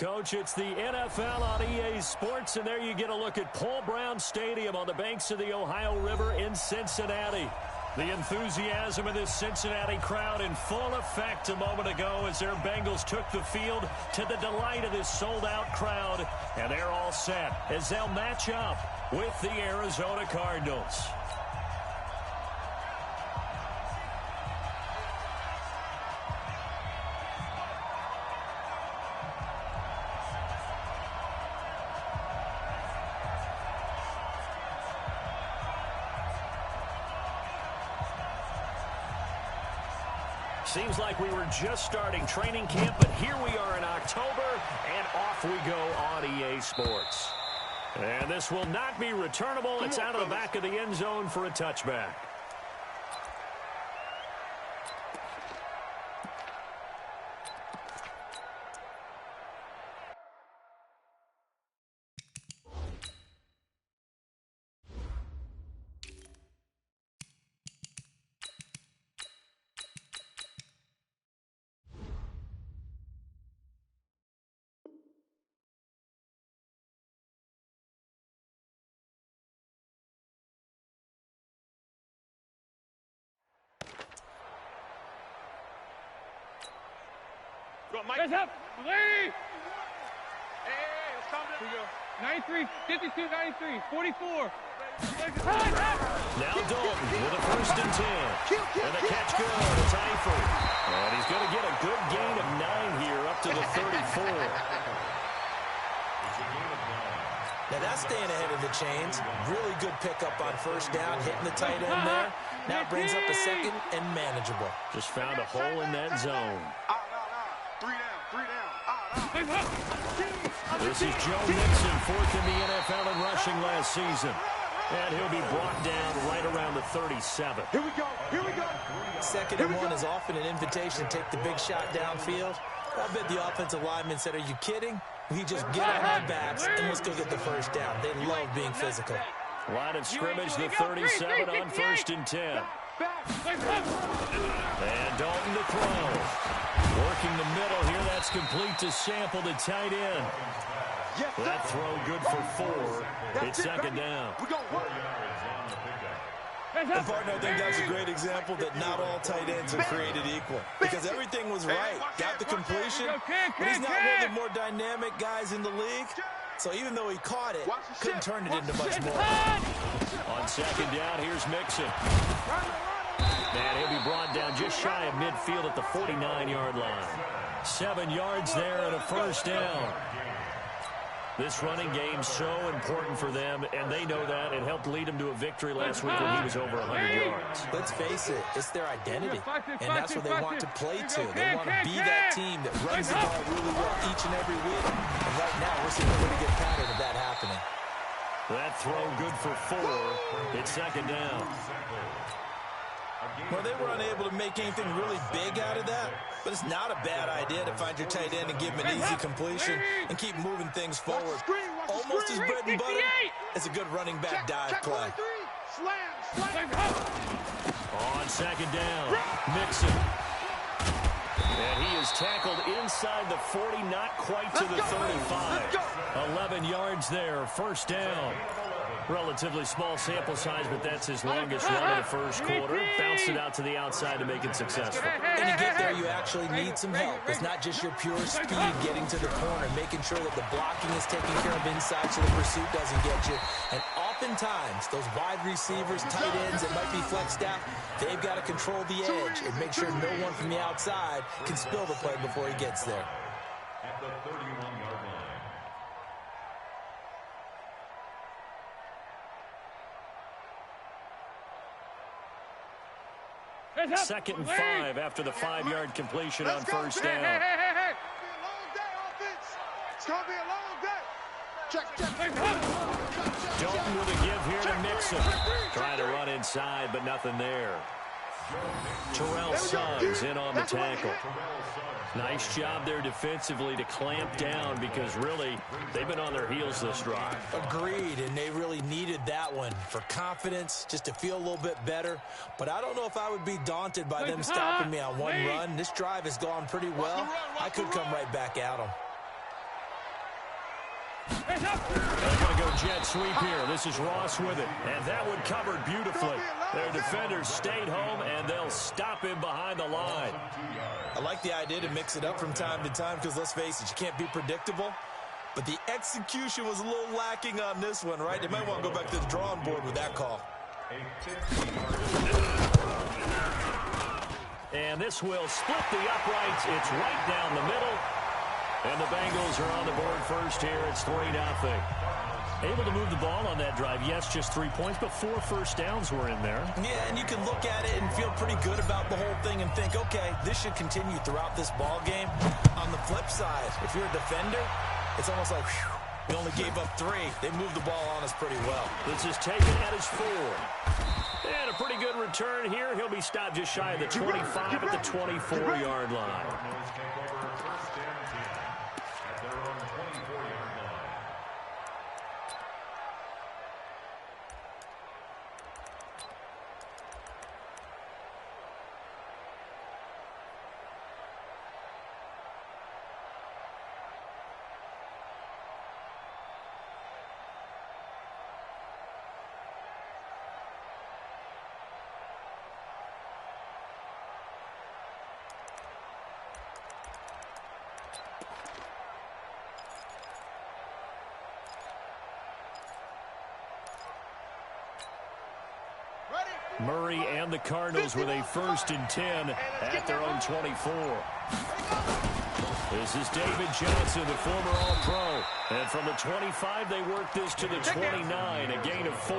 Coach. It's the NFL on EA Sports, and there you get a look at Paul Brown Stadium on the banks of the Ohio River in Cincinnati. The enthusiasm of this Cincinnati crowd in full effect a moment ago as their Bengals took the field to the delight of this sold-out crowd. And they're all set as they'll match up with the Arizona Cardinals. Seems like we were just starting training camp, but here we are in October, and off we go on EA Sports. And this will not be returnable. It's out of the back of the end zone for a touchback. Mike. Let's up. Hey, let's calm down. Here we go. 93, 52, 93, 44. Now Dalton with a 1st and 10. And the catch good. It's Eifert. And he's going to get a good gain of 9 here up to the 34. Now that's staying ahead of the chains. Really good pickup on 1st down, hitting the tight end there. Now brings up a 2nd and manageable. Just found a hole in that zone. This is Joe Mixon, 4th in the NFL in rushing last season. And he'll be brought down right around the 37. Here we go. Here we go. 2nd and 1 is often an invitation to take the big shot downfield. I bet the offensive lineman said, are you kidding? We just get on our backs and let's go get the 1st down. They love being physical. Line of scrimmage, the 37 on 1st and 10. And Dalton to throw. Working the middle here. That's complete to Sample, the tight end. That throw good for 4. It's 2nd down. And partner, I think that's a great example that not all tight ends are created equal. Because everything was right. Got the completion. But he's not one of the more dynamic guys in the league. So even though he caught it, couldn't turn it into much more. On 2nd down, here's Mixon. And he'll be brought down just shy of midfield at the 49-yard line. 7 yards there and a 1st down. This running game's so important for them, and they know that. It helped lead them to a victory last week when he was over 100 yards. Let's face it, it's their identity, and that's what they want to play to. They want to be that team that runs the ball really well each and every week. And right now, we're seeing a pretty good pattern of that happening. That throw good for 4. It's 2nd down. Well, they were unable to make anything really big out of that, but it's not a bad idea to find your tight end and give him an easy completion and keep moving things forward. Almost as bread and butter as a good running back dive play. On 2nd down, Mixon. And he is tackled inside the 40, not quite to the 35. 11 yards there, 1st down. Relatively small sample size, but that's his longest run in the 1st quarter. Bounced it out to the outside to make it successful. And to get there, you actually need some help. It's not just your pure speed getting to the corner, making sure that the blocking is taken care of inside so the pursuit doesn't get you. And oftentimes, those wide receivers, tight ends that might be flexed out, they've got to control the edge and make sure no one from the outside can spill the play before he gets there. At the 31-yard line. 2nd and 5 after the 5-yard completion on 1st down. Hey. It's going to be a long day. Check. Dalton with a give here to Mixon. Trying to run inside, but nothing there. Terrell Suggs in on the tackle. Nice job there defensively to clamp down because really they've been on their heels this drive. Agreed, and they really needed that one for confidence, just to feel a little bit better. But I don't know if I would be daunted by them stopping me on one run. This drive has gone pretty well. I could come right back at them. They're going to go jet sweep here. This is Ross with it. And that one covered beautifully. Their defenders stayed home, and they'll stop him behind the line. I like the idea to mix it up from time to time because, let's face it, you can't be predictable. But the execution was a little lacking on this one, right? They might want to go back to the drawing board with that call. And this will split the uprights. It's right down the middle. And the Bengals are on the board first here. It's 3-0. Able to move the ball on that drive. Yes, just 3 points, but 4 first downs were in there. Yeah, and you can look at it and feel pretty good about the whole thing and think, okay, this should continue throughout this ball game. On the flip side, if you're a defender, it's almost like, whew, we only gave up 3. They moved the ball on us pretty well. This is taken at his 4. And a pretty good return here. He'll be stopped just shy of the 25 at the 24-yard line. Murray and the Cardinals with a 1st and 10 at their own 24. This is David Johnson, the former All-Pro. And from the 25, they work this to the 29, a gain of 4.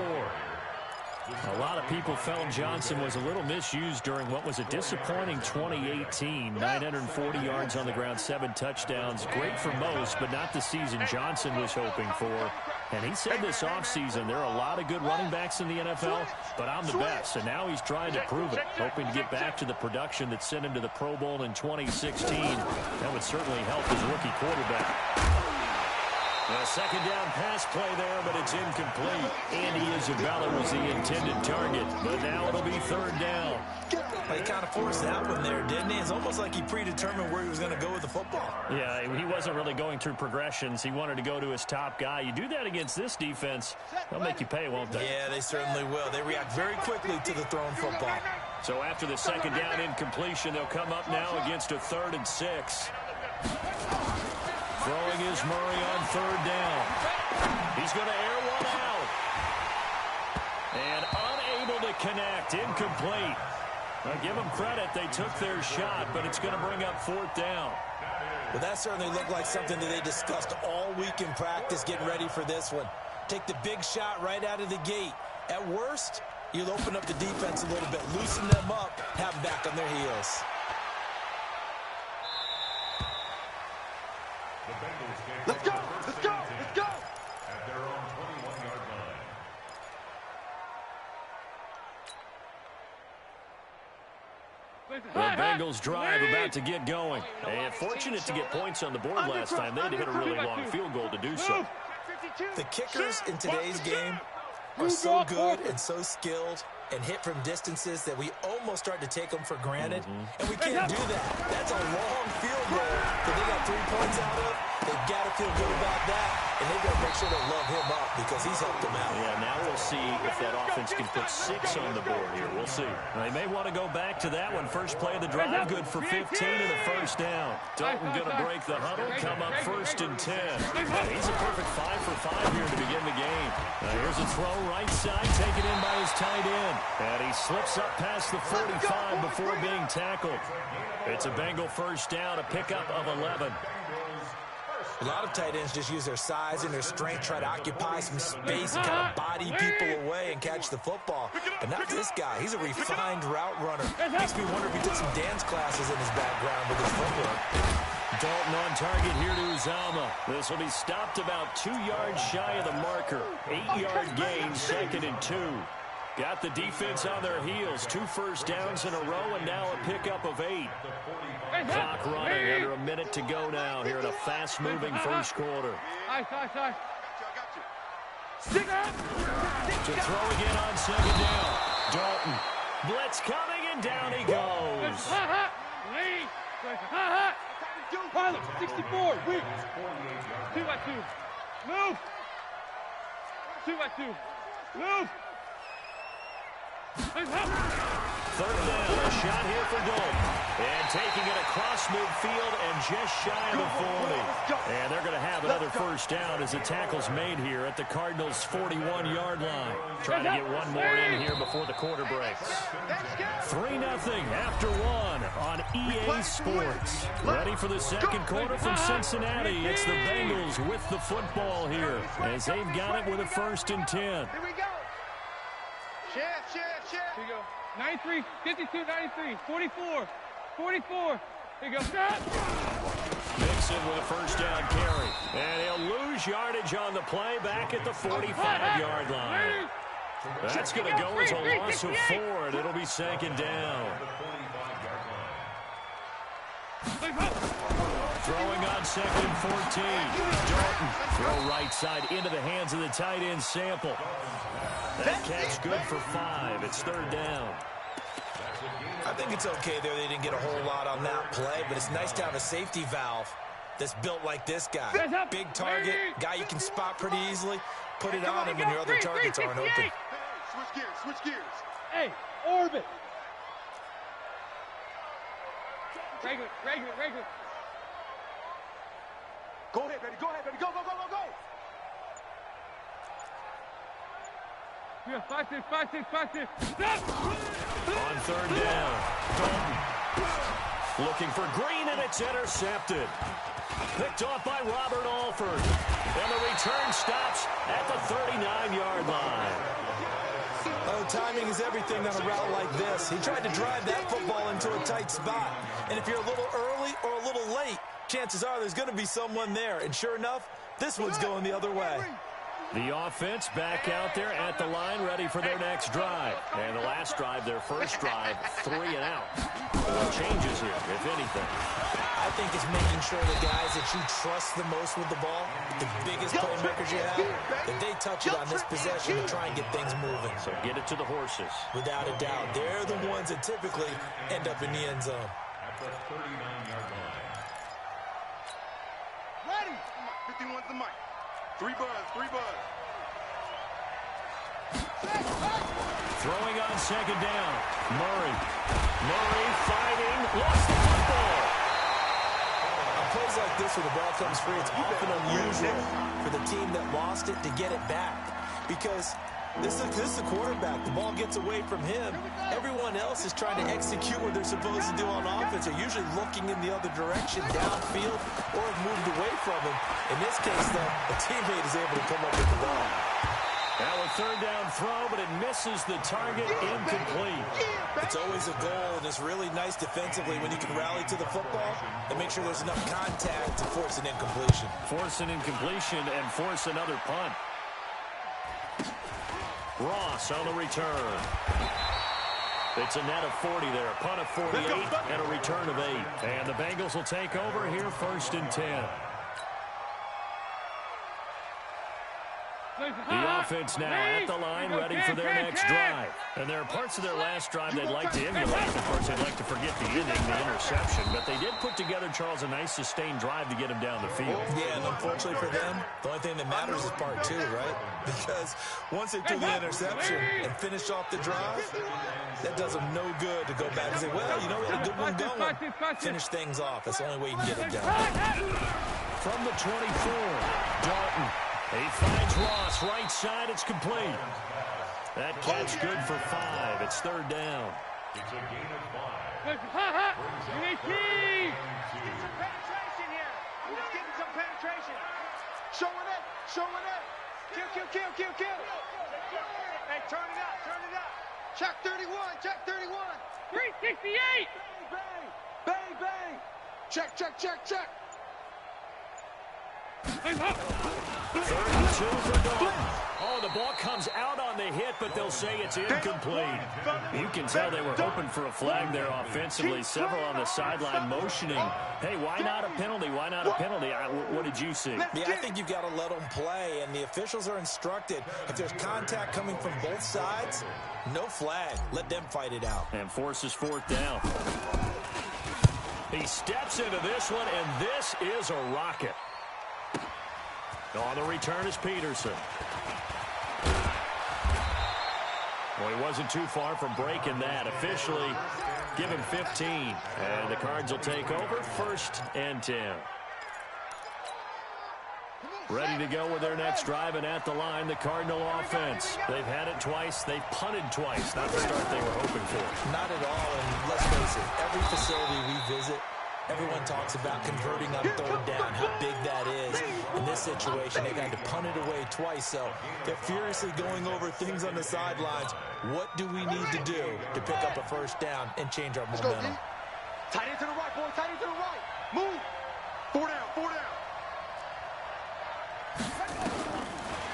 A lot of people felt Johnson was a little misused during what was a disappointing 2018. 940 yards on the ground, 7 touchdowns. Great for most, but not the season Johnson was hoping for. And he said this offseason, there are a lot of good running backs in the NFL, but I'm the best. And now he's trying to prove it, hoping to get back to the production that sent him to the Pro Bowl in 2016. That would certainly help his rookie quarterback. A second down pass play there, but it's incomplete. Andy Isabella was the intended target, but now it'll be 3rd down. He kind of forced that one there, didn't he? It's almost like he predetermined where he was going to go with the football. Yeah, he wasn't really going through progressions. He wanted to go to his top guy. You do that against this defense, they'll make you pay, won't they? Yeah, they certainly will. They react very quickly to the thrown football. So after the second down incompletion, they'll come up now against a 3rd and 6. Throwing is Murray on 3rd down. He's going to air one out. And unable to connect. Incomplete. I'll give them credit. They took their shot, but it's going to bring up 4th down. Well, that certainly looked like something that they discussed all week in practice getting ready for this one. Take the big shot right out of the gate. At worst, you'll open up the defense a little bit, loosen them up, have them back on their heels. Let's go! Let's go! Let's go! At their own 21-yard line. The Bengals drive about to get going. And fortunate to get points on the board last time. They had to hit a really long field goal to do so. The kickers in today's game are so good and so skilled and hit from distances that we almost start to take them for granted. And we can't do that. That's a long field goal that they got 3 points out of. They've got to feel good about that, and they've got to make sure they love him up because he's helped them out. Yeah, now we'll see if that offense can put 6 on the board here. We'll see. They may want to go back to that one. First play of the drive, good for 15 and a 1st down. Dalton going to break the huddle, come up 1st and 10. He's a perfect 5 for 5 here to begin the game. Here's a throw right side, taken in by his tight end. And he slips up past the 45 before being tackled. It's a Bengal 1st down, a pickup of 11. A lot of tight ends just use their size and their strength, try to occupy some space and kind of body people away and catch the football. But not this guy. He's a refined route runner. Makes me wonder if he took some dance classes in his background with his footwork. Dalton on target here to Uzama. This will be stopped about 2 yards shy of the marker. 8-yard gain, 2nd and 2. Got the defense on their heels. 2 first downs in a row, and now a pickup of 8. Clock running, under a minute to go now here in a fast-moving first quarter. To throw again on 2nd down. Dalton. Blitz coming, and down he goes. 64, win. 2 by 2. Move. 2x2. Move. Third down, a shot here for Dalton. And taking it across midfield and just shy of the 40. And they're going to have another first down as the tackle's made here at the Cardinals' 41-yard line. Trying to get one more in here before the quarter breaks. 3-0 after one on EA Sports. Ready for the second quarter from Cincinnati. It's the Bengals with the football here as they've got it with a 1st and 10. Here we go. Shift. Here you go. 93, 52, 93, 44, 44. Here you go. Mixon with a first down carry. And he'll lose yardage on the play back at the 45-yard line. That's going to go as a loss of 4, and it'll be 2nd down. Throwing on 2nd and 14. Dalton, throw right side into the hands of the tight end Sample. That catch good for 5. It's 3rd down. I think it's okay there. They didn't get a whole lot on that play, but it's nice to have a safety valve that's built like this guy. Big target, guy you can spot pretty easily. Put it on him when your other targets aren't open. Switch gears. Hey, orbit. Regular. Go ahead, baby. Go. Yeah, 5-6. On 3rd down, Dalton looking for Green, and it's intercepted. Picked off by Robert Alford. And the return stops at the 39-yard line. Oh, timing is everything on a route like this. He tried to drive that football into a tight spot. And if you're a little early or a little late, chances are there's going to be someone there. And sure enough, this one's going the other way. The offense back out there at the line, ready for their next drive. And the last drive, their first drive, 3 and out. No changes here, if anything. I think it's making sure the guys that you trust the most with the ball, the biggest playmakers you have, that they touch it on this possession to try and get things moving. So get it to the horses. Without a doubt, they're the ones that typically end up in the end zone. At the 39-yard line. Ready. 51's the mic. 3 buzz. Throwing on 2nd down. Murray fighting. Lost the football. On plays like this where the ball comes free, it's often unusual for the team that lost it to get it back. Because this is the quarterback. The ball gets away from him. Everyone else is trying to execute what they're supposed to do on offense. They're usually looking in the other direction, downfield, or have moved away from him. In this case, though, a teammate is able to come up with the ball. Now a 3rd down throw, but it misses the target, incomplete. It's always a goal, and it's really nice defensively when you can rally to the football and make sure there's enough contact to force an incompletion. Force an incompletion and force another punt. Ross on the return. It's a net of 40 there. A punt of 48 and a return of 8. And the Bengals will take over here 1st and 10. The offense now at the line, ready for their next drive. And there are parts of their last drive they'd like to emulate. Of course, they'd like to forget the ending, the interception. But they did put together, Charles, a nice sustained drive to get him down the field. Yeah, and unfortunately for them, the only thing that matters is part 2, right? Because once they threw the interception and finished off the drive, that does them no good to go back and say, well, you know, we had a good one going. Finish things off. That's the only way you can get it done. From the 24, Dalton. He finds Ross, right side, it's complete. That catch good for 5. It's 3rd down. It's a gain of 5. You need keys. Get some penetration here. We're just getting some penetration. Showing it. Kill. Hey, turn it up. Check 31. 368. Bang. Check. 32 for Dalton. Oh, the ball comes out on the hit, but they'll say it's incomplete. You can tell they were hoping for a flag there offensively. Several on the sideline motioning. Hey, why not a penalty? What did you see? Yeah, I think you've got to let them play, and the officials are instructed. If there's contact coming from both sides, no flag. Let them fight it out. And forces 4th down. He steps into this one, and this is a rocket. On the return is Peterson. Well, he wasn't too far from breaking that. Officially, give him 15. And the Cards will take over 1st and 10. Ready to go with their next drive, and at the line, the Cardinal offense. They've had it twice. They've punted twice. Not the start they were hoping for. Not at all, and let's face it, every facility we visit, everyone talks about converting on 3rd down, how big that is. In this situation, they've had to punt it away twice, so they're furiously going over things on the sidelines. What do we need to do to pick up a 1st down and change our momentum? Tight end to the right, boy. Tight end to the right. Move. 4 down. 4 down.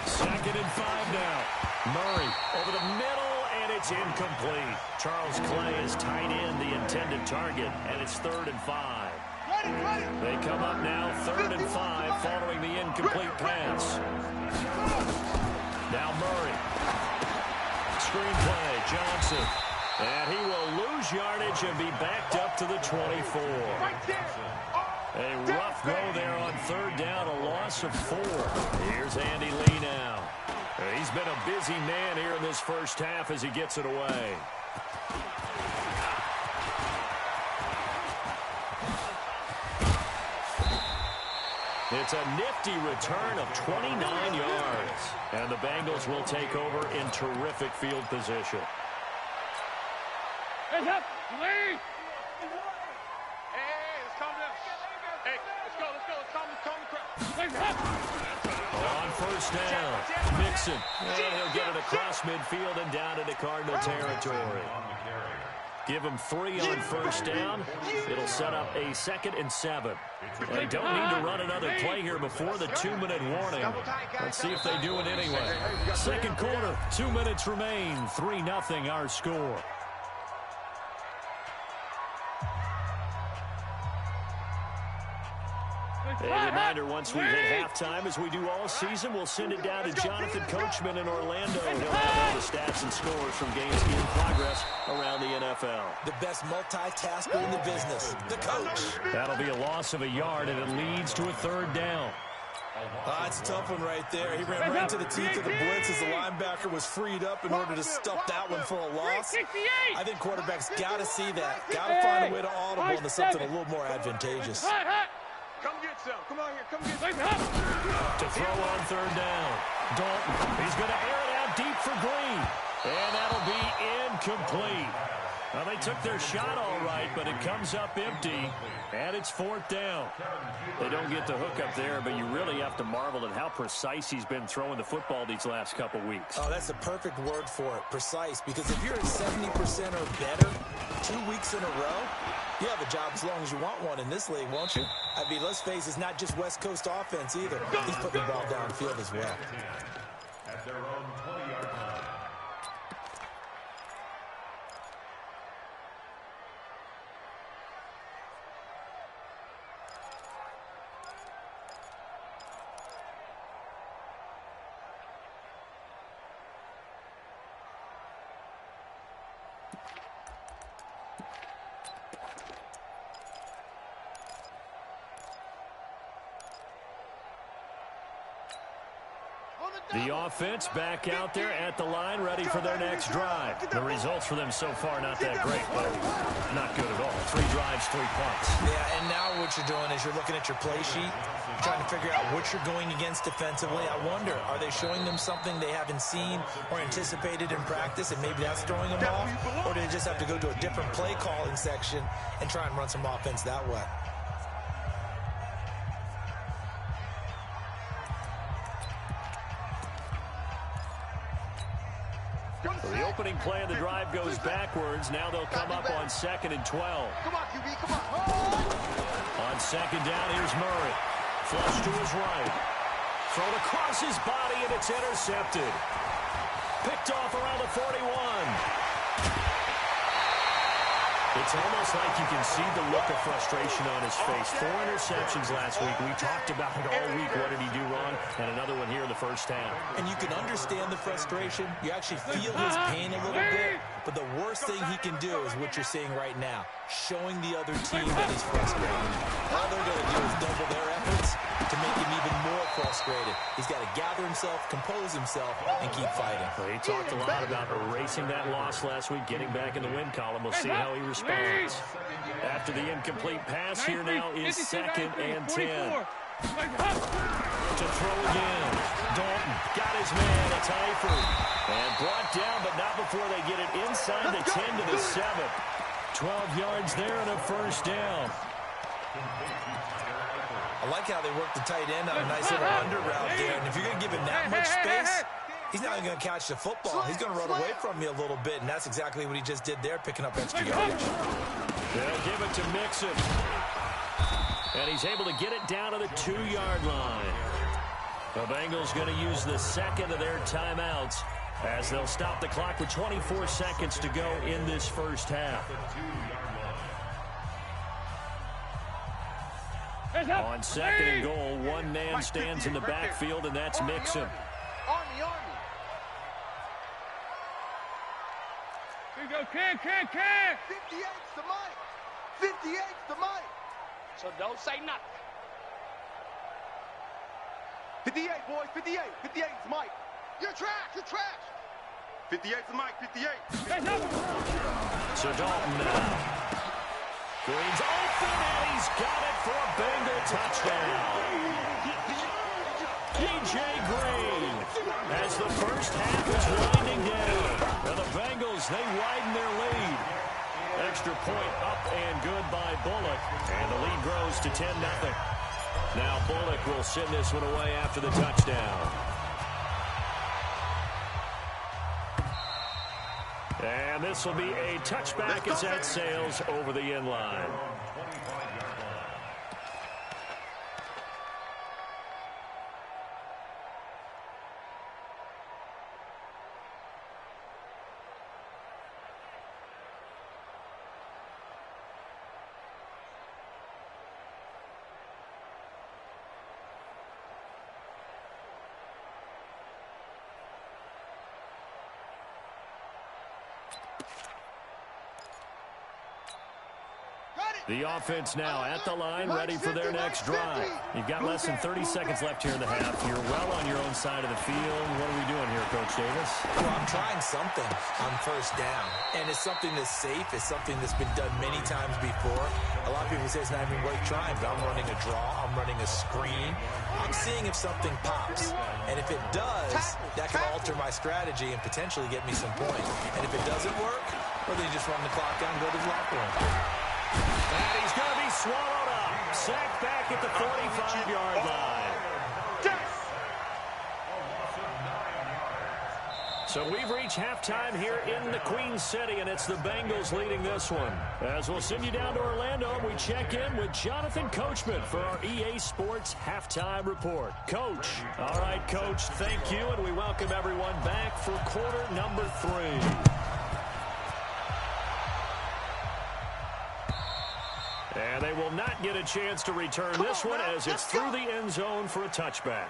2nd and 5 now. Murray over the middle, and it's incomplete. Charles Clay is tight end, the intended target, and it's 3rd and 5. They come up now 3rd and 5 following the incomplete pass. Now Murray. Screenplay, Johnson. And he will lose yardage and be backed up to the 24. A rough go there on 3rd down, a loss of 4. Here's Andy Lee now. He's been a busy man here in this first half as he gets it away. It's a nifty return of 29 yards. And the Bengals will take over in terrific field position. Hands up, Lee! Hey, let's calm down. Hey, let's go. Let's calm the crowd. Hands up! On 1st down, Mixon. And he'll get it across midfield and down into Cardinal territory. Give him 3 on 1st down. It'll set up a 2nd and 7. They don't need to run another play here before the 2-minute warning. Let's see if they do it anyway. 2nd quarter, 2 minutes remain. 3-0 our score. A reminder, once we hit halftime, as we do all season, we'll send it down to Jonathan Coachman in Orlando. He'll have all the stats and scores from games in progress around the NFL. The best multitasker in the business, the coach. That'll be a loss of a yard, and it leads to a 3rd down. It's a tough one right there. He ran right into the teeth of the blitz as the linebacker was freed up in order to stuff that one for a loss. I think quarterbacks got to see that. Got to find a way to audible into something a little more advantageous. Come get some. Come on here. Come get some. To throw on 3rd down. Dalton, he's going to air it out deep for Green. And that'll be incomplete. Well, they took their shot all right, but it comes up empty, and it's 4th down. They don't get the hook up there, but you really have to marvel at how precise he's been throwing the football these last couple weeks. Oh, that's a perfect word for it, precise, because if you're at 70% or better 2 weeks in a row, you have a job as long as you want one in this league, won't you? I mean, let's face it, it's not just West Coast offense either. He's putting the ball downfield as well. At their own 20-yard line. The offense back out there at the line, ready for their next drive. The results for them so far not that great, but not good at all. 3 drives, 3 punts. Yeah, and now what you're doing is you're looking at your play sheet, trying to figure out what you're going against defensively. I wonder, are they showing them something they haven't seen or anticipated in practice, and maybe that's throwing them off? Or do they just have to go to a different play calling section and try and run some offense that way? The opening play of the drive goes backwards. Now they'll come up on 2nd and 12. Come on, QB, come on. On 2nd down, here's Murray. Flush to his right. Thrown across his body, and it's intercepted. Picked off around the 41. It's almost like you can see the look of frustration on his face. 4 interceptions last week. We talked about it all week. What did he do wrong? And another one here in the first half. And you can understand the frustration. You actually feel his pain a little bit. But the worst thing he can do is what you're seeing right now, showing the other team that he's frustrated. All they're going to do is double their efforts to make him even more frustrated. frustrated. He's got to gather himself, compose himself, and keep fighting. Well, he talked a lot about erasing that loss last week, getting back in the win column. We'll see how he responds. After the incomplete pass, here now is 2nd and 10. To throw again. Dalton got his man. It's Eifert. And brought down, but not before they get it inside the 10 to the 7. 12 yards there and a first down. I like how they work the tight end on a nice little under route there. And if you're going to give him that much space, he's not going to catch the football. He's going to run away from you a little bit, and that's exactly what he just did there, picking up extra yardage. They'll give it to Mixon. And he's able to get it down to the 2-yard line. The Bengals going to use the second of their timeouts as they'll stop the clock with 24 seconds to go in this first half. On 2nd and goal, one man stands in the backfield, and that's Mixon. Army. Here you go, can. 58's the mic. 58's the mic. So don't say nothing. 58, boys, 58. 58's the mic. You're trash. 58's the mic, 58. So Dalton now. Green's open, and he's got it for a Bengal touchdown. A.J. Green, as the first half is winding down. And the Bengals, they widen their lead. Extra point up and good by Bullock. And the lead grows to 10-0. Now Bullock will send this one away after the touchdown. And this will be a touchback as that sails over the end line. The offense now at the line, ready for their next drive. You've got less than 30 seconds left here in the half. You're well on your own side of the field. What are we doing here, Coach Davis? Well, I'm trying something on first down. And it's something that's safe. It's something that's been done many times before. A lot of people say it's not even worth trying, but I'm running a draw. I'm running a screen. I'm seeing if something pops. And if it does, that can alter my strategy and potentially get me some points. And if it doesn't work, well, then you just run the clock down and go to the locker room. And he's going to be swallowed up. Sacked back at the 45-yard line. So we've reached halftime here in the Queen City, and it's the Bengals leading this one. As we'll send you down to Orlando, and we check in with Jonathan Coachman for our EA Sports Halftime Report. Coach. All right, Coach, thank you, and we welcome everyone back for quarter number 3. And they will not get a chance to return this one as it's through the end zone for a touchback.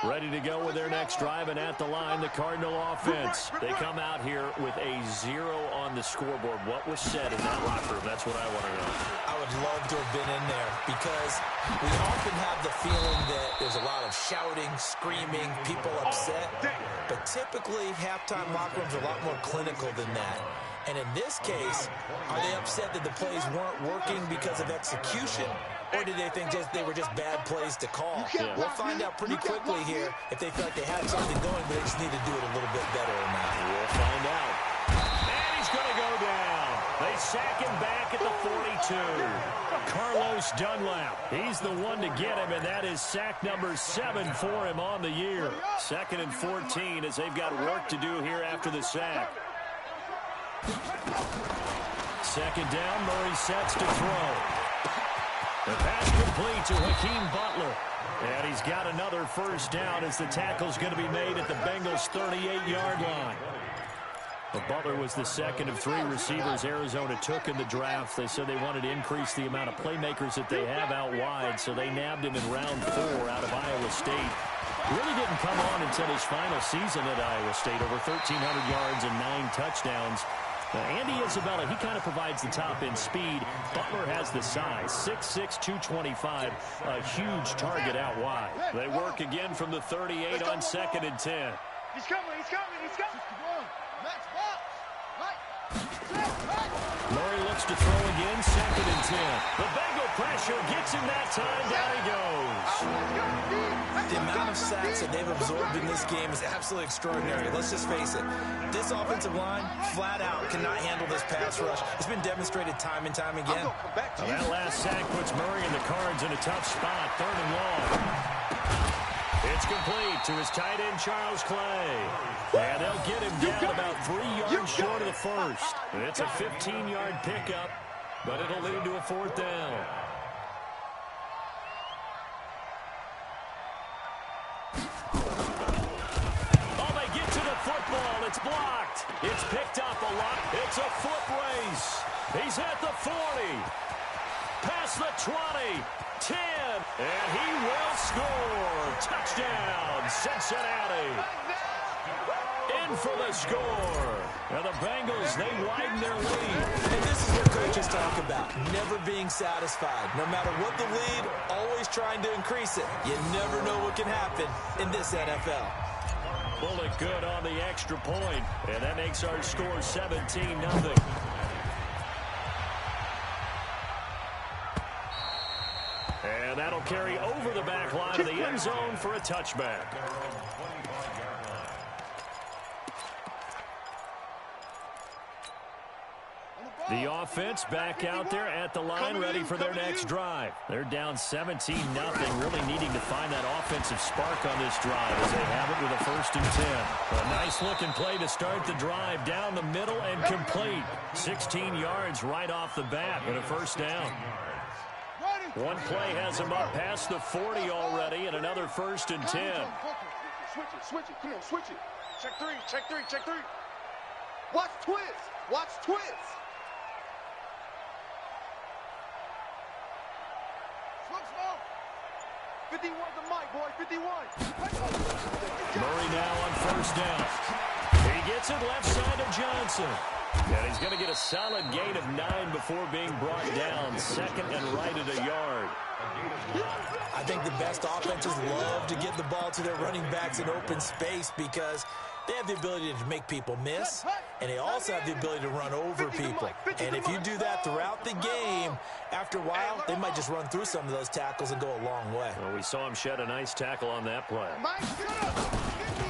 Ready to go with their next drive, and at the line, the Cardinal offense. They come out here with a 0 on the scoreboard. What was said in that locker room? That's what I want to know. I would love to have been in there because we often have the feeling that there's a lot of shouting, screaming, people upset. But typically, halftime locker rooms are a lot more clinical than that. And in this case, are they upset that the plays weren't working because of execution? Or did they think they were just bad plays to call? We'll find out pretty quickly here if they feel like they had something going, but they just need to do it a little bit better or not. We'll find out. And he's going to go down. They sack him back at the 42. Carlos Dunlap. He's the one to get him, and that is sack number 7 for him on the year. 2nd and 14 as they've got work to do here after the sack. 2nd down, Murray sets to throw. The pass complete to Hakeem Butler. And he's got another first down as the tackle's going to be made at the Bengals' 38-yard line. But Butler was the second of 3 receivers Arizona took in the draft. They said they wanted to increase the amount of playmakers that they have out wide, so they nabbed him in round 4 out of Iowa State. Really didn't come on until his final season at Iowa State. Over 1,300 yards and 9 touchdowns. Andy Isabella, he kind of provides the top end speed. Butler has the size, 6'6", 225, a huge target out wide. They work again from the 38 on 2nd and 10. He's coming, he's coming, he's coming. Next box. Murray looks to throw again, 2nd and 10. The Bengal pressure gets him that time. Down he goes. The amount of sacks that they've absorbed in this game is absolutely extraordinary. Let's just face it. This offensive line, flat out, cannot handle this pass rush. It's been demonstrated time and time again. Well, that last sack puts Murray and the Cards in a tough spot. 3rd and long. It's complete to his tight end, Charles Clay. And they'll get him down about 3 yards short of the first. It's a 15-yard pickup, but it'll lead to a 4th down. Oh, they get to the football. It's blocked. It's picked up a lot. It's a foot race. He's at the 40. Past the 20. 10. And he will score. Touchdown, Cincinnati. In for the score. And the Bengals, they widen their lead. And this is what coaches talk about, never being satisfied. No matter what the lead, always trying to increase it. You never know what can happen in this NFL. Bullet good on the extra point. And that makes our score 17-0. And that'll carry over the back line of the end zone for a touchback. The offense back out there at the line, ready for their next drive. They're down 17-0, really needing to find that offensive spark on this drive as they have it with a 1st and 10. A nice-looking play to start the drive down the middle and complete. 16 yards right off the bat with a 1st down. One play has him up past the 40 already, and another 1st and 10. Switch it, come on, switch it. Check 3, check 3, check 3. Watch twist, watch twist. Smoke. 51 the mic, boy, 51. Murray now on 1st down. He gets it left side of Johnson. And he's going to get a solid gain of 9 before being brought down. 2nd and right at a yard. I think the best offenses love to get the ball to their running backs in open space because they have the ability to make people miss, and they also have the ability to run over people. And if you do that throughout the game, after a while, they might just run through some of those tackles and go a long way. Well, we saw him shed a nice tackle on that play.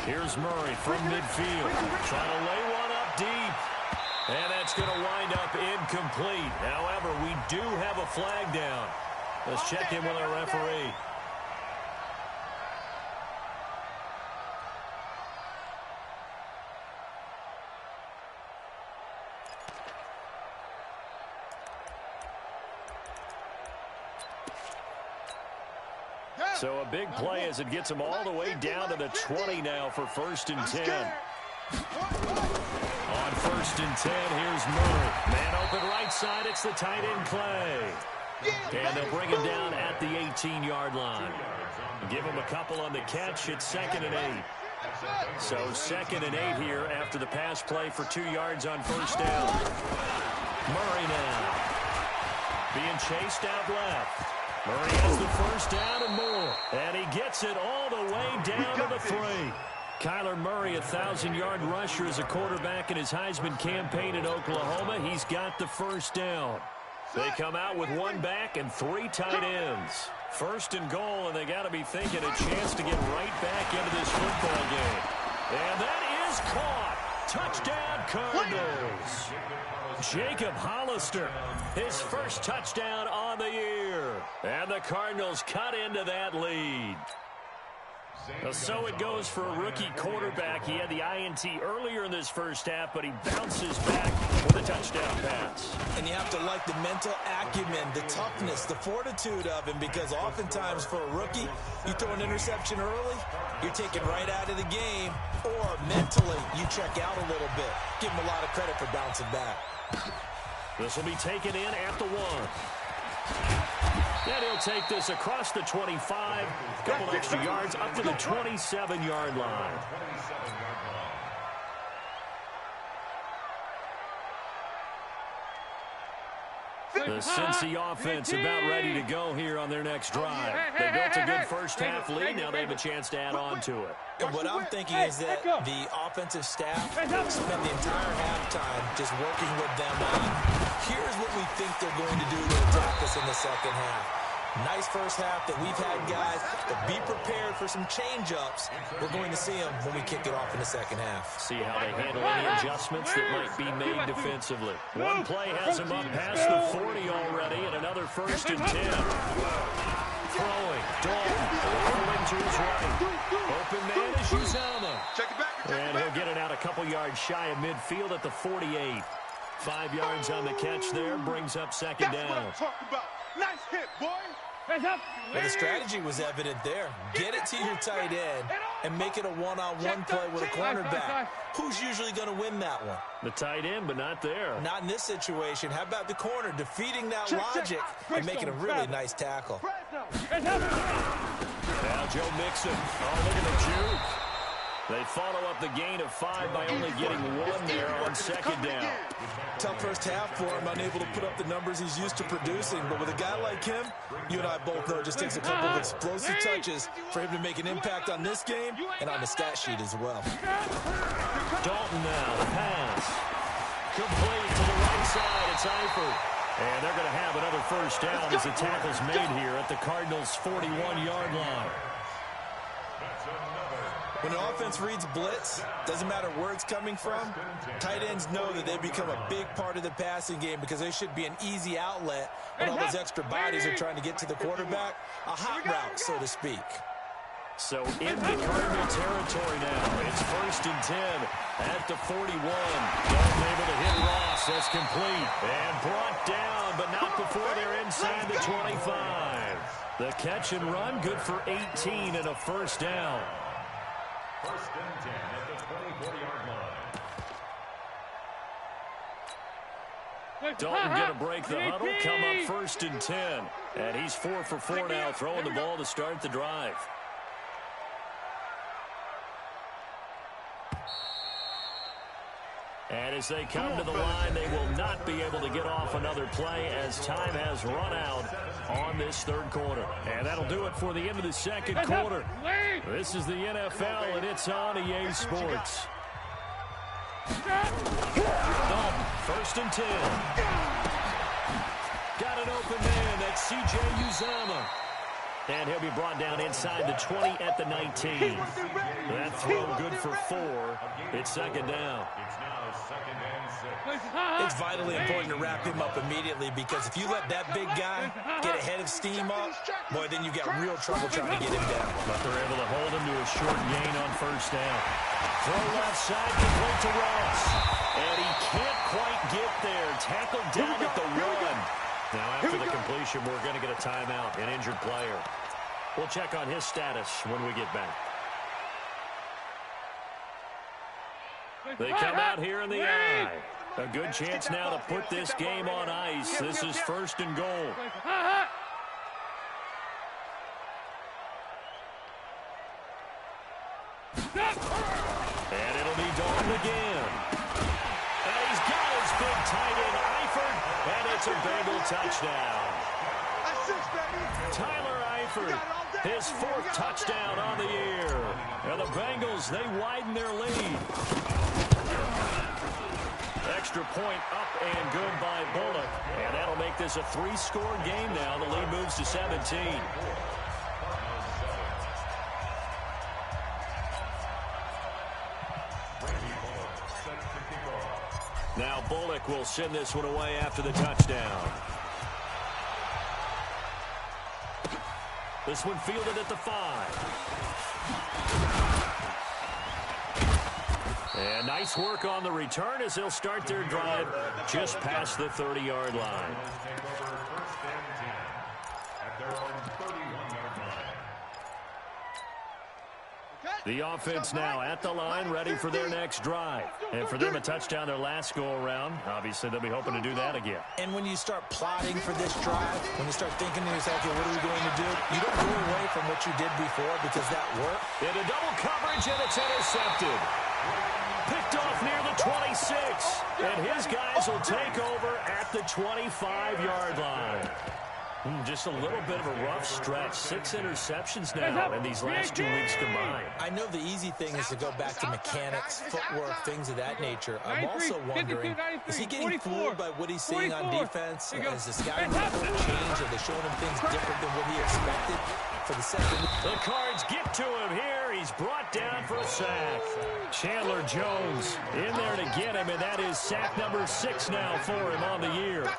Here's Murray from midfield, trying to lay one up deep. And that's going to wind up incomplete. However, we do have a flag down. Let's check in with our referee. So a big play as it gets them all the way down to the 20 now for 1st and 10. On 1st and 10, here's Murray. Man open right side, it's the tight end Clay. And they'll bring him down at the 18-yard line. Give him a couple on the catch. It's 2nd and 8. So 2nd and 8 here after the pass play for 2 yards on 1st down. Murray now being chased out left. Murray has the 1st down and more. And he gets it all the way down to the 3. Kyler Murray, 1,000-yard rusher as a quarterback in his Heisman campaign in Oklahoma. He's got the 1st down. They come out with 1 back and 3 tight ends. 1st and goal, and they got to be thinking a chance to get right back into this football game. And that is caught. Touchdown, Cardinals. Jacob Hollister, his 1st touchdown on the year. And the Cardinals cut into that lead. So it goes for a rookie quarterback. He had the INT earlier in this 1st half, but he bounces back with a touchdown pass. And you have to like the mental acumen, the toughness, the fortitude of him, because oftentimes for a rookie, you throw an interception early, you're taken right out of the game, or mentally you check out a little bit. Give him a lot of credit for bouncing back. This will be taken in at the 1. And he'll take this across the 25, a couple extra yards up to the 27-yard line. The Cincy offense about ready to go here on their next drive. They built a good first-half lead. Now they have a chance to add on to it. And what I'm thinking is that the offensive staff spent the entire halftime just working with them on, here's what we think they're going to do to attack us in the second half. Nice first half that we've had, guys, but be prepared for some change-ups. We're going to see them when we kick it off in the second half. See how they handle any adjustments that might be made defensively. One play has them up past the 40 already, and another 1st and 10. Throwing, Dalton, rolling to his right. Open man is Uzomah. And he'll get it out a couple yards shy of midfield at the 48. 5 yards on the catch there, brings up second down. That's what I'm talking about. Nice hit, boy. Well, the strategy was evident there. Get it to your tight end and make it a one-on-one play with a cornerback. Who's usually going to win that one? The tight end, but not there. Not in this situation. How about the corner defeating that logic and making a really nice tackle? Now Joe Mixon. Oh, look at the juke. They follow up the gain of 5 by only getting 1 there on second down. Tough first half for him, unable to put up the numbers he's used to producing. But with a guy like him, you and I both know it just takes a couple of explosive touches for him to make an impact on this game and on the stat sheet as well. Dalton now, the pass. Complete to the right side, it's Eifert. And they're going to have another first down as the tackle's made here at the Cardinals' 41-yard line. When an offense reads blitz, doesn't matter where it's coming from, tight ends know that they become a big part of the passing game because they should be an easy outlet when all those extra bodies are trying to get to the quarterback. A hot route, so to speak. So in the Cardinal territory now. It's 1st and 10 at the 41. Dalton able to hit Ross. That's complete. And brought down, but not before they're inside the 25. The catch and run, good for 18 and a first down. 1st and 10 at the 24-yard line. Dalton going to break the huddle, come up 1st and 10. And he's 4 for 4 now, throwing the ball to start the drive. And as they come to the line, they will not be able to get off another play as time has run out on this third quarter. And that'll do it for the end of the second quarter. This is the NFL, and it's on EA Sports. Dalton, 1st and 10. Got an open man. That's C.J. Uzomah. And he'll be brought down inside the 20 at the 19. That throw good for 4. It's second down. It's vitally important to wrap him up immediately because if you let that big guy get ahead of steam up, boy, then you got real trouble trying to get him down. But they're able to hold him to a short gain on first down. Throw left side, complete to Ross. And he can't quite get there. Tackled down at the 1. Now, after the completion, we're going to get a timeout, an injured player. We'll check on his status when we get back. They come out here in the eye. A good chance now to put this game on ice. This is 1st and goal. And it'll be Dalton again. And he's got his big tight end, Eifert, and it's a Bengal touchdown. Tyler Eifert, his 4th touchdown on the year. And the Bengals, they widen their lead. Extra point up and good by Bullock. And that'll make this a 3-score game now. The lead moves to 17. Now Bullock will send this one away after the touchdown. This one fielded at the 5. And nice work on the return as they'll start their drive just past the 30-yard line. The offense now at the line, ready for their next drive. And for them, a touchdown their last go-around. Obviously, they'll be hoping to do that again. And when you start plotting for this drive, when you start thinking to yourself, okay, what are we going to do? You don't go away from what you did before because that worked. Into double coverage, and it's intercepted. Picked off near the 26. And his guys will take over at the 25-yard line. Just a little bit of a rough stretch. 6 interceptions now in these last 2 weeks combined. I know the easy thing is to go back to mechanics, footwork, things of that nature. I'm also wondering, is he getting fooled by what he's seeing on defense? Has the scouting report changed? Are they showing him things different than what he expected for the second? The Cards get to him here. He's brought down for a sack. Chandler Jones in there to get him, and that is sack number 6 now for him on the year.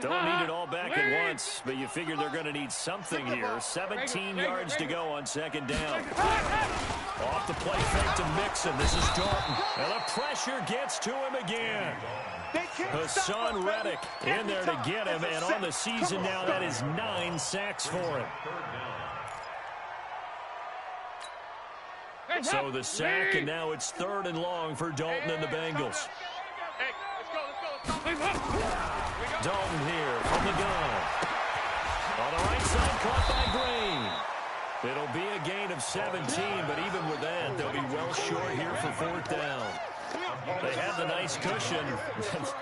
Don't need it all back at once, but you figure they're going to need something here. 17 yards to go on second down. Off the play fake to Mixon. This is Dalton. And the pressure gets to him again. Hassan Reddick in there to get him, and on the season now, that is 9 sacks for him. So the sack, and now it's 3rd and long for Dalton and the Bengals. Dalton here from the gun. On the right side, caught by Green. It'll be a gain of 17, but even with that, they'll be well short here for 4th down. They have the nice cushion.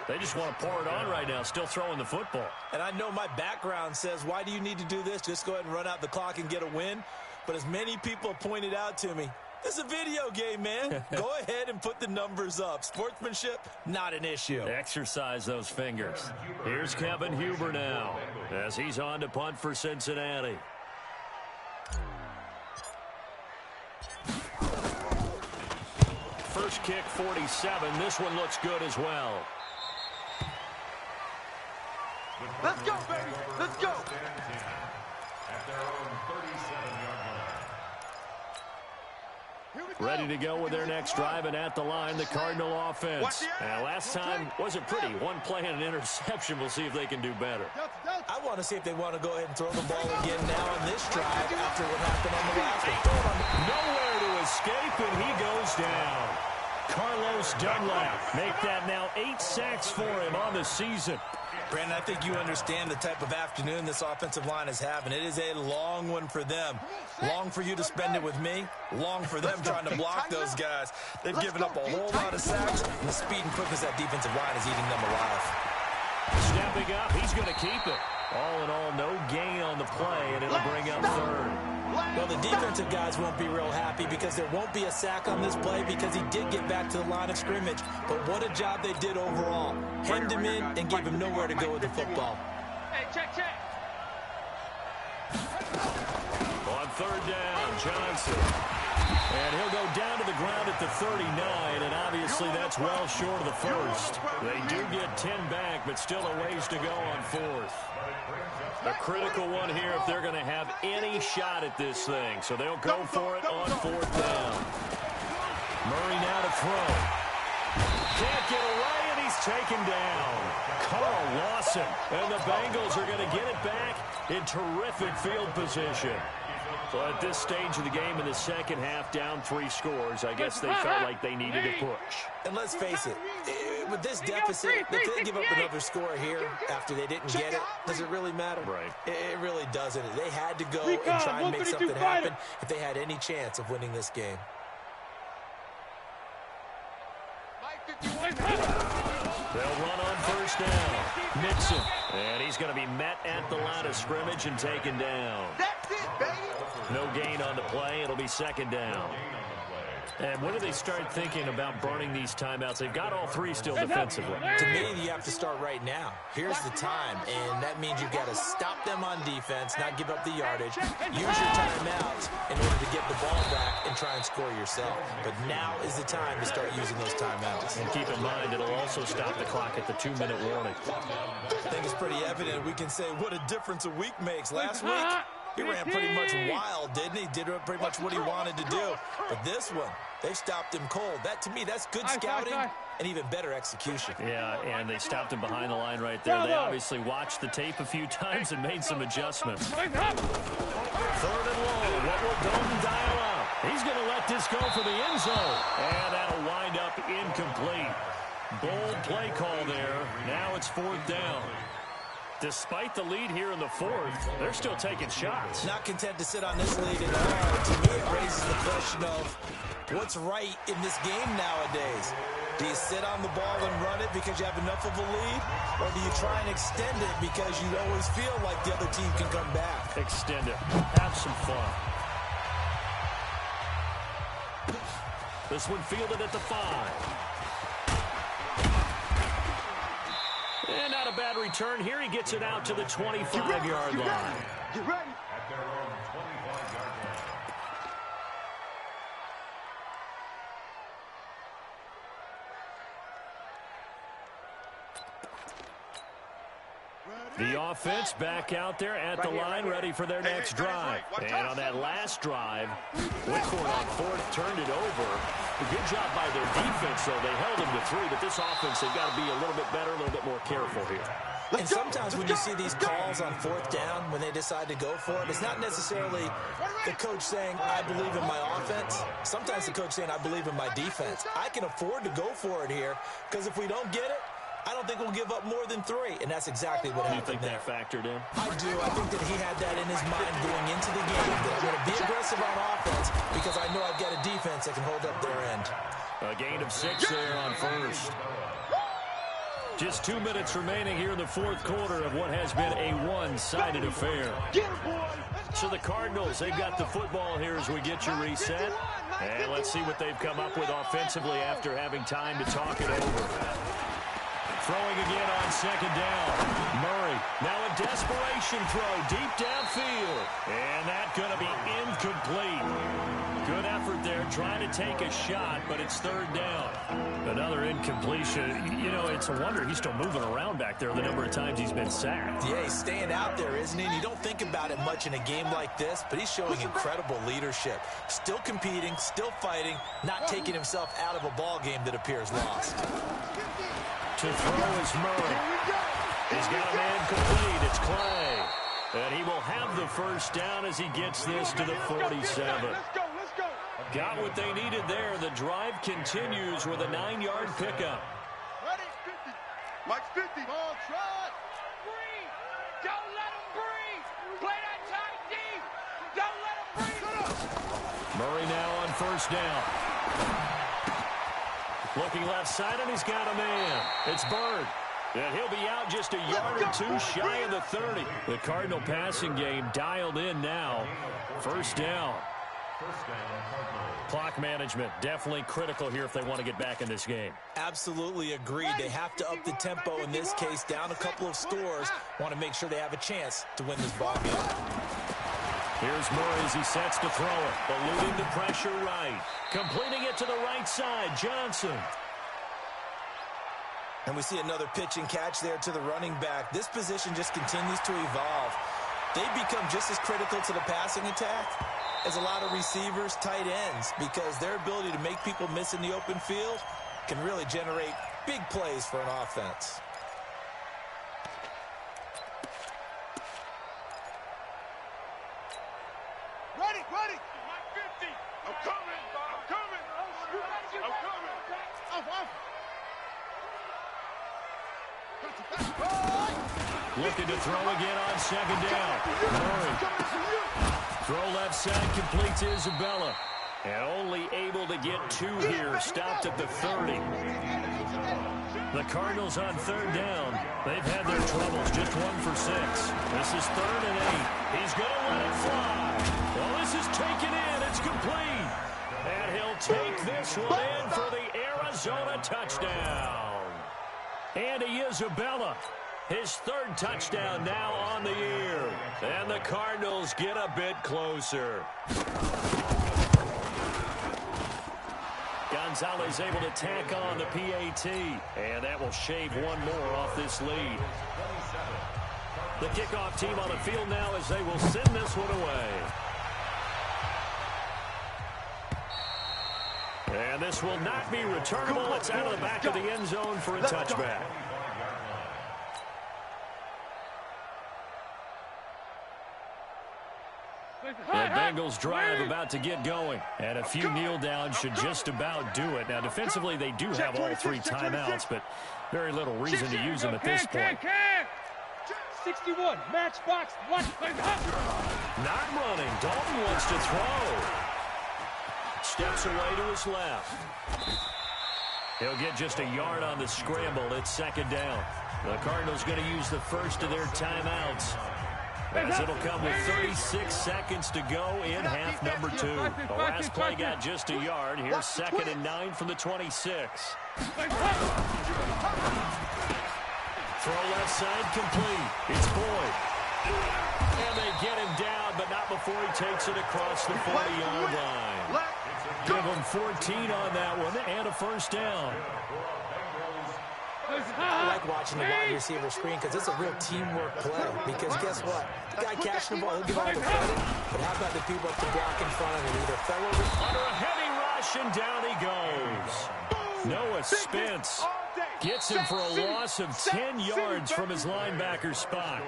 They just want to pour it on right now, still throwing the football. And I know my background says, why do you need to do this? Just go ahead and run out the clock and get a win. But as many people pointed out to me, this is a video game, man. Go ahead and put the numbers up. Sportsmanship, not an issue. Exercise those fingers. Here's Kevin Huber now as he's on to punt for Cincinnati. First kick, 47. This one looks good as well. Let's go, baby. Let's go. At their own 37-yard line. Ready to go with their next drive, and at the line, the Cardinal offense. And last time wasn't pretty. One play and an interception. We'll see if they can do better. I want to see if they want to go ahead and throw the ball again now on this drive after what happened on the last one. Nowhere to escape, and he goes down. Carlos Dunlap make that now 8 sacks for him on the season. Brandon, I think you understand the type of afternoon this offensive line is having. It is a long one for them. Long for you to spend it with me. Long for them trying to block those guys. They've given up a whole lot of sacks, and the speed and quickness that defensive line is eating them alive. Stepping up, he's going to keep it. All in all, no gain on the play, and it'll bring up 3rd. Well, the defensive guys won't be real happy because there won't be a sack on this play because he did get back to the line of scrimmage. But what a job they did overall. Hemmed him in and gave him nowhere to go with the football. Hey, check. On 3rd down, Johnson. And he'll go down to the ground at the 39, and obviously that's well short of the first. They do get 10 back, but still a ways to go on 4th. A critical one here if they're going to have any shot at this thing. So they'll go for it on 4th down. Murray now to throw. Can't get away, and he's taken down. Carl Lawson. And the Bengals are going to get it back in terrific field position. So at this stage of the game in the second half, down 3 scores, I guess they felt like they needed a push. And let's face it, with this deficit, if they give up another score here after they didn't get it, does it really matter? Right. It really doesn't. They had to go and try and make something happen if they had any chance of winning this game. They'll run on 1st down. Nixon. And he's going to be met at the line of scrimmage and taken down. That's it, baby. No gain on the play. It'll be 2nd down. And when do they start thinking about burning these timeouts? They've got all 3 still defensively. To me, you have to start right now. Here's the time, and that means you've got to stop them on defense, not give up the yardage. Use your timeouts in order to get the ball back and try and score yourself. But now is the time to start using those timeouts. And keep in mind, it'll also stop the clock at the 2-minute warning. I think it's pretty evident. We can say what a difference a week makes. Last week, he ran pretty much wild, didn't he? Did pretty much what he wanted to do. But this one, They've stopped him cold. That, to me, that's good scouting and even better execution. Yeah, and they stopped him behind the line right there. They obviously watched the tape a few times and made some adjustments. Third and low. What will Dalton dial up? He's going to let this go for the end zone. And that'll wind up incomplete. Bold play call there. Now it's 4th down. Despite the lead here in the 4th, they're still taking shots. Not content to sit on this lead at all. To me, it raises the question of what's right in this game nowadays. Do you sit on the ball and run it because you have enough of a lead? Or do you try and extend it because you always feel like the other team can come back? Extend it. Have some fun. This one fielded at the 5. And not a bad return here. He gets it out to the 25-yard line. Get ready. At their own 25-yard line. The offense back out there at the line, ready for their next drive. And on that last drive, Whitford on 4th turned it over. A good job by their defense, though. They held him to 3, but this offense, they've got to be a little bit better, a little bit more careful here. And sometimes when you see these calls on 4th down, when they decide to go for it, it's not necessarily the coach saying, I believe in my offense. Sometimes the coach saying, I believe in my defense. I can afford to go for it here, because if we don't get it, I don't think we'll give up more than 3, and that's exactly what happened there. You think that factored in? I do. I think that he had that in his mind going into the game, that I'm going to be aggressive on offense because I know I've got a defense that can hold up their end. A gain of 6 there on 1st. Just 2 minutes remaining here in the 4th quarter of what has been a one-sided affair. So the Cardinals, they've got the football here as we get you reset. And let's see what they've come up with offensively after having time to talk it over. Throwing again on 2nd down. Murray, now a desperation throw deep downfield. And that's going to be incomplete. Good effort there, trying to take a shot, but it's 3rd down. Another incompletion. You know, it's a wonder he's still moving around back there the number of times he's been sacked. Yeah, he's staying out there, isn't he? And you don't think about it much in a game like this, but he's showing incredible leadership. Still competing, still fighting, not taking himself out of a ball game that appears lost. To throw is Murray. He's got a man complete. It's Clay. And he will have the 1st down as he gets this to the 47. Got what they needed there. The drive continues with a 9-yard pickup. Ready? 50. Mike's 50. Ball trot. Breathe. Don't let him breathe. Play that tight deep. Don't let him breathe. Murray now on 1st down. Looking left side, and he's got a man. It's Bird. And he'll be out just a yard or 2 shy of the 30. The Cardinal passing game dialed in now. 1st down. Clock management definitely critical here if they want to get back in this game. Absolutely agreed. They have to up the tempo in this case, down a couple of scores. Want to make sure they have a chance to win this ball game. Here's Murray as he sets to throw it. Eluding the pressure right. Completing it to the right side. Johnson. And we see another pitch and catch there to the running back. This position just continues to evolve. They become just as critical to the passing attack as a lot of receivers, tight ends, because their ability to make people miss in the open field can really generate big plays for an offense. Ready. 50. I'm coming. Looking to throw again on 2nd down. Murray. Throw left side, completes Isabella. And only able to get 2 here, stopped at the 30. The Cardinals on 3rd down. They've had their troubles, just 1 for 6. This is 3rd and 8. He's going to let it fly. Well, this is taken in. It's complete. And he'll take this one in for the Arizona touchdown. Andy Isabella. His 3rd touchdown now on the year. And the Cardinals get a bit closer. Gonzalez able to tack on the PAT. And that will shave 1 more off this lead. The kickoff team on the field now as they will send this one away. And this will not be returnable. It's out of the back of the end zone for a touchback. The Bengals drive about to get going. And a few kneel downs should just about do it. Now, defensively, they do have all 3 timeouts, but very little reason to use them at this point. 61, matchbox, what? Not running. Dalton wants to throw. Steps away to his left. He'll get just a yard on the scramble. It's 2nd down. The Cardinals going to use the first of their timeouts, as it'll come with 36 seconds to go in half number 2. The last play got just a yard. Here's 2nd and 9 from the 26. Throw left side complete. It's Boyd. And they get him down, but not before he takes it across the 40-yard line. Give him 14 on that one and a first down. I like watching the wide receiver screen because it's a real teamwork play. Because guess what? The guy catching the ball, he'll give all the credit. But how about the people up the block in front of him? Either fell over. Under a heavy rush, and down he goes. Noah Spence gets him for a loss of 10 yards from his linebacker spot.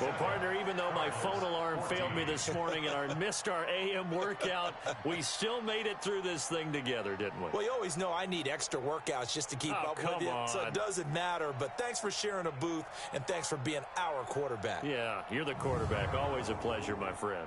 Well, partner, even though my phone alarm failed me this morning and I missed our AM workout, we still made it through this thing together, didn't we? Well, you always know I need extra workouts just to keep up with you, so it doesn't matter. But thanks for sharing a booth, and thanks for being our quarterback. Yeah, you're the quarterback. Always a pleasure, my friend.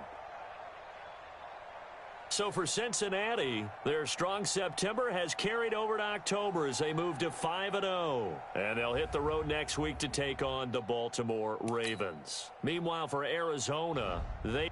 So for Cincinnati, their strong September has carried over to October as they move to 5-0. And they'll hit the road next week to take on the Baltimore Ravens. Meanwhile, for Arizona, they...